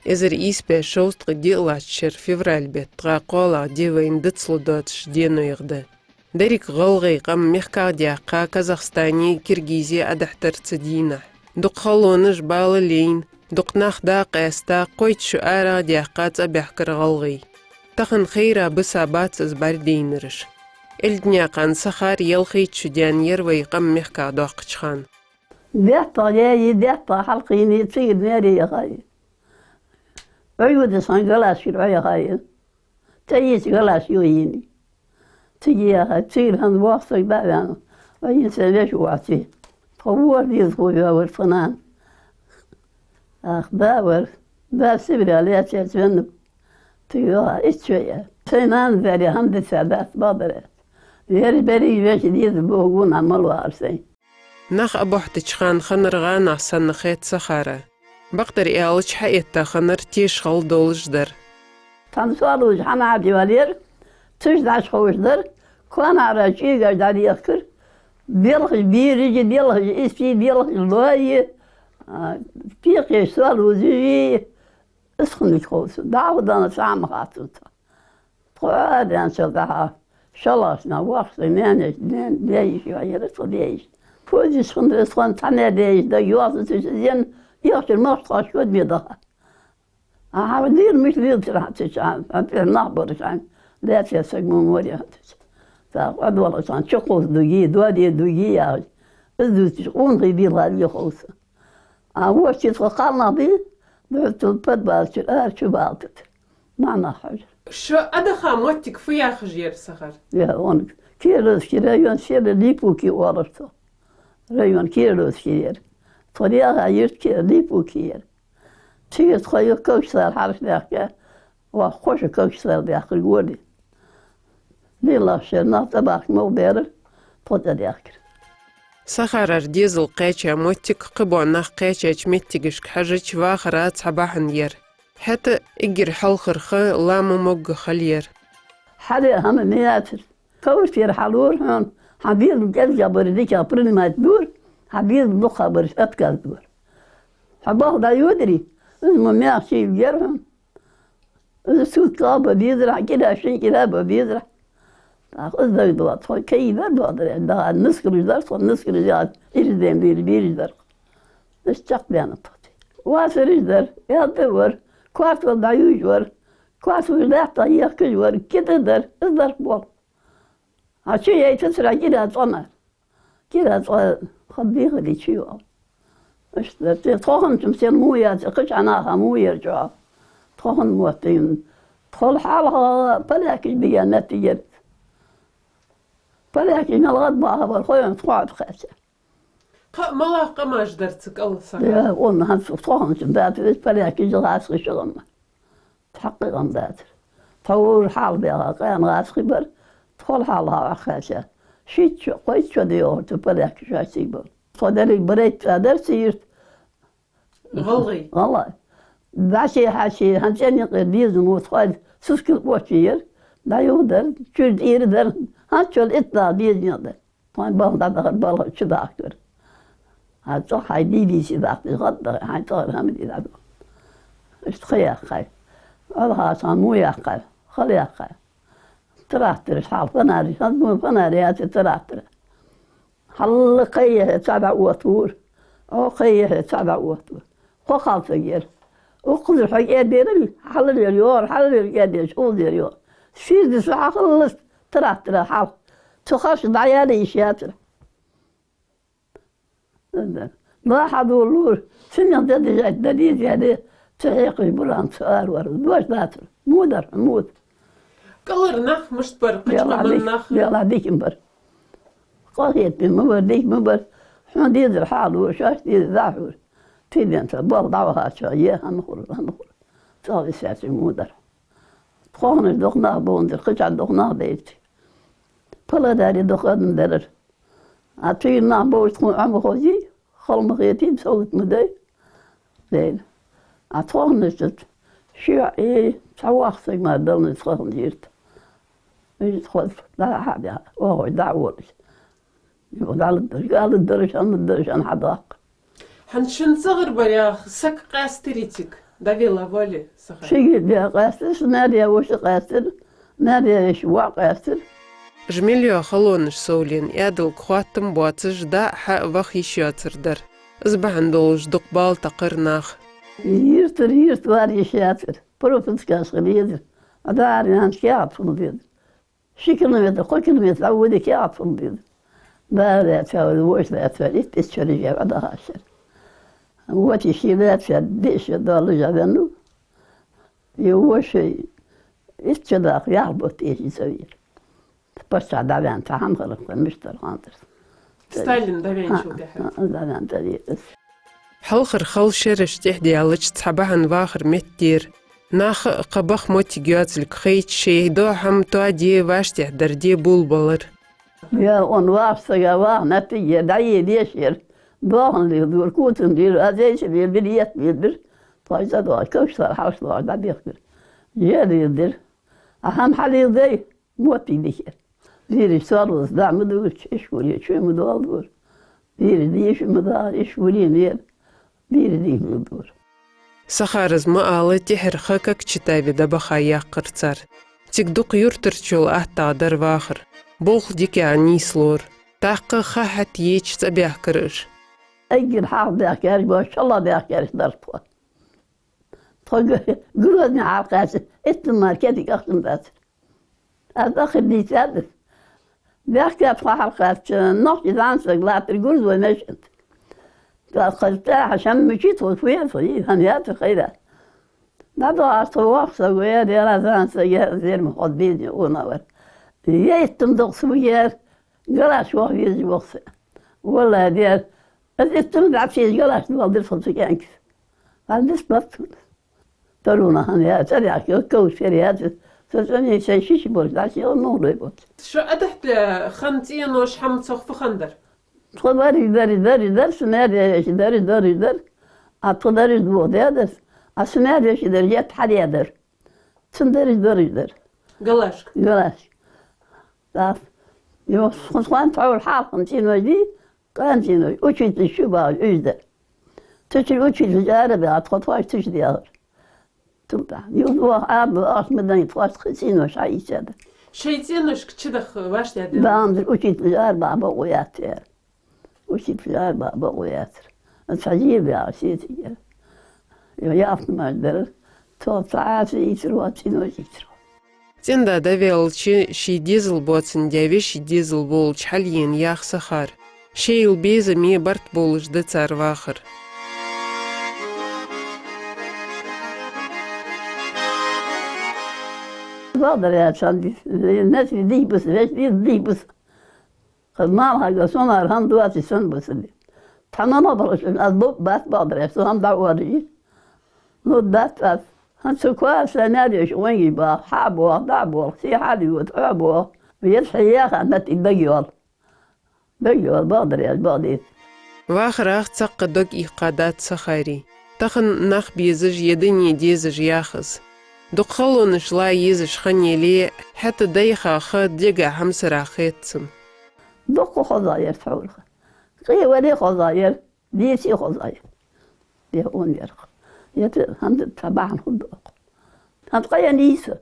إزر إيسبي شوست قديقلا تشير فيفرال بيت تغاقولا ديوين دتسلو دوتش دينو يغدا داريك غلغي قم ميخكا دياقا كازاخستاني كيرغيزي أدحتر تدينح دوق خلونج باللين دوق ناخدا قيستا قويت شؤارا دياقات أبيحكر غلغي تخن خيرا بسابات زبار دينرش الدنيا قان سخار يلخي تشديان يروي قم ميخكا دوقشخان ديحطا جاي ديحطا حلقيني تصير ناري يا خاي عيود صان قلاش يا خاي تيس قلاش يويني تجي يا خاي تصير هن واقصي بعدين وين سلاش وعتي طور يذكر يا والفنان باور سبري عليها تسنب تيوها إتشوية سينان ذري هم سادات بابرات غير بري باش يذبوهون عملوا عرسين نخ أبوح تشخان خنر غانا سنخيت سخارة بقدر إيالش حقيقتا خنر تيش خل دولش در تنسوالوش حنا عدي والير تشدعش خوش در كوان عراشي قاعد يذكر بيلخ بيرج بيلخ اسبي بيلخ لواي بيقي سوالو زي اسخن خوش دعوة سام خاطرتا قوادان سلطها شلاشنا وقت نانش ليش وعيرت ليش فوزي سخن تاني ليش دا يواصل تشزين يخشر مخصاش ود بيضها هاودير مش ليلتر هاتشان هاتير نخبرشان لا تسقمون وريا هاتش فقد والله شان شقوس دوجي دوادي دوجي يا ازدوش شقون غيبي غالي خوص هو شي تقالنا بي بعت البد بالشر شو بالتت معنا حاجه شو أدخل موتك فيا خجير سخر يا ونك كيلوس كيرايون شير ليبوكي ورثه رايون كيلوس كير طريقة يرت كير ليبوكير تيجي تخيل كوش صار حرش ذاك وخوش كوش صار ذاك الجودي ليلا شرنا تباك مو بير فوت ذاك سخر ديزل قيتشا موتك قبونا قيتشا متكش حاجة واخرات صباحن ير حتى اجر حلخر لامو موج خلير حدا هم مياتر كوش في حلور هون حبيل جل جبر ديك أبرن ما تدور حبيل دو خبر أتكال دور حباه دا يدري اسمه ماشي بجرهم السوق كابا بيزرع كده شيء كده بيزرع أخذ ذا دوات كي ذا دوات عندها النسكر يدرس والنسكر يجاد إجدين بير يدرس نشتاق بيانا طاتي واسر يدر يدور كوارت ودا يجور كوارت ودا طيق يجور كده در إدر بول هالشي يتسرع كده طمر كده خبيه اللي شيء إيش ده طاهن تمثيل مويا تقش عناها مويا جوا طاهن موتين طال حالها بلاك بيانات يجب بلاك إن الغد معها بالخير طاعت خاسة ملا قماش درتك الله صح يا قلنا هنشوف طاهن تبات إيش بلاك يجلس شغلنا تحقق ذات طور حال بها كان غاس خبر طال حالها خاسة شيء قيت شو ديو تبلاك شو سيبر صدري بريت هذا سيرت غلغي والله بعشي حاشي هنشان يقديز موت سوسكل بوشير لا يقدر شو يقدر هنشل إطلاع بيزني طيب بعض هذا بالله شو داكتور هذا حيدي بيسي داكتور غدا هنشل هم دي هذا استخيا خاي الله عشان مو يقال خلي يقال تراكتر حال فناري هذا فناري هذا تراكتر حل قيه تبع وطور أو قيه تبع وطور خالص غير وقدر حق يدير حل اليوم حل يدير شو اليوم شيء ده صح خلص ترى حال تخش ضيالي شاطر ما حد يقول سنة دليل يعني تحقيق بران سؤال ورد واش ناتر مودر مود قلر نخ مش برق يلا ديك مبر قايت بمبر ديك مبر شو ديد الحال وشاش ديد ذاحور تيجي أنت برضعها شوية هنخل صار ساعة مودر خون دخنا بوندر قطع دخنا بيتي فلا داري دخان درر أتينا بوش تكون عم خوجي خل مخيتين صوت مدي زين أتوه نجت شيء سواخ ما دلنا تخون جيرت يدخل لا حاجة وهو دعوة قال الدرج عن حداق حنشن صغر برياخ سك قاستريتك Davila voli sakar. Şekilde kastır, nereye hoşu kastır, nereye şuva kastır. Жмелю халоныш соулин, ядыл кхуаттым буатыж да ха вах ишиатырдар. Збахан долж дукбал тақырнах. Yırtır var yaşayatır. Profit kaskılıydır. Adar yanski atılıydı. 2 kilometre, 10 kilometre avudaki atılıydı. Böyle etfeli, boşla etfeli, biz çöleceğim, daha aşağı. Вот еще дальше, дальше должна вину. Его şey, iççilik yapıp değiştiriyor. Başta da ben tahmin kılıklanmıştır kandır. Stalin da ben çok Da ben de حلخر خل شرش تحدي على تصحبها واخر متير ناخ قبخ موتي جاتلك خيت شيء دو هم توادي واش تحدر دي بولبلر. Ya on varsa ya var netice dayı değişir. Doğanlıyor, kutun diyor, ateşi bir yet bir. Fayda doğar, köşkler, haşlar da birdir. Yeridir. Aham halilde mutlu dikir. Biri sarılız, damı dur, iş vuruyor, çömü doldur. Biri de işimi daha iş vuruyor, biri de dur. سخارز ما آله تحر خاكك چتاوي دبخا يقرصار. تقدق يرترچول أحتا در واخر. بوخ ديكي عني سلور. تاق خاحت ييچ تبيح كرش. Egin hak bekler, maşallah bekler darpı. Gürüzün halkası, ettim marketi aklımdadır. Adakı diysedir. Bekler halkası, noktadan sıklatır, gürüz ve meşent. Kalkta haşam mükit olsuya soyu, haniyatı khayra. Nado artı vaksa goya derazan sıkıya zirmi hodbiydi ona var. Ya ettim doksu yer, galaş vakfiyeci vaksa. Vallahi diğer, ettim de apşiz galaş duvaldır fılsı genç. Aldız baktım. Toruna haniyatı, ya kavuşur ya. Sözünü şişi borçlar, şey o ne oluyor bu? شو أدحت خنتين وش حم تصخف خندر. Dar, sınır atılır bu derdir. Asınır yaşıdır, yet hadiyedir. Sınır. قلاش. Yolaş. Da, yok, son tavır halkın çinojdi, kan çinoj, uçuydu şu bağ, yüzde. Tüçül uçuydu, arabe, atkotoş tüç diyor. Tumda, yok, o abi, asmadan itfaş, çinoj, ayıçadı. شيتينش كتشدخ واش تعدي. Bağımdır, uçuydu, arba, uyatır. Uçuydu, arba, uyatır. Sacir bir aşiyeti gel. Yaptım öldürür. Toprağı içir, çinoj içir. تندا دافيل شي ديزل بوتسن ديافي شي ديزل بول شحالين ياخ سخار. شي البيزة مي برت بولش دتار واخر. Vardır ya çaldı. Nesi diybus, diybus. Mal haga sonar han duası son busun. Tamam barışın az bu bat vardır ya son da varıyor. No dat. Han så kvar senariyo şu wangi ba habo dabo si hadi wot abo. Bir şeye kanat iddiyor. Diyor vardır ya bağlı. واخر اخ تق دوك إيقادات سخاري. تخن نخ بيزج يدني ديزج ياخز. دقلونش لا يزج خنيلي حتى دايخا خد ديقا همسرا خيتسن. Dokku xozayır tavır. Qiyveli xozayır, diyesi xozayır. Diye on yer. Yeti handı taban hudu. Hantıqaya neyse.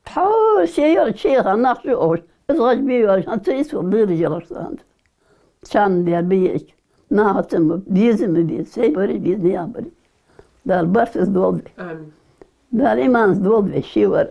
Tav şeyha nakşı oğuz. Izgaç bir var, hansı isu dırıcılar sandı. Çan diye bir yek. Nahatımı, bizimi bir şey böyle biz ne yapırız. Dal barsız doldu. آمين. Dal imanız doldu ve şey var.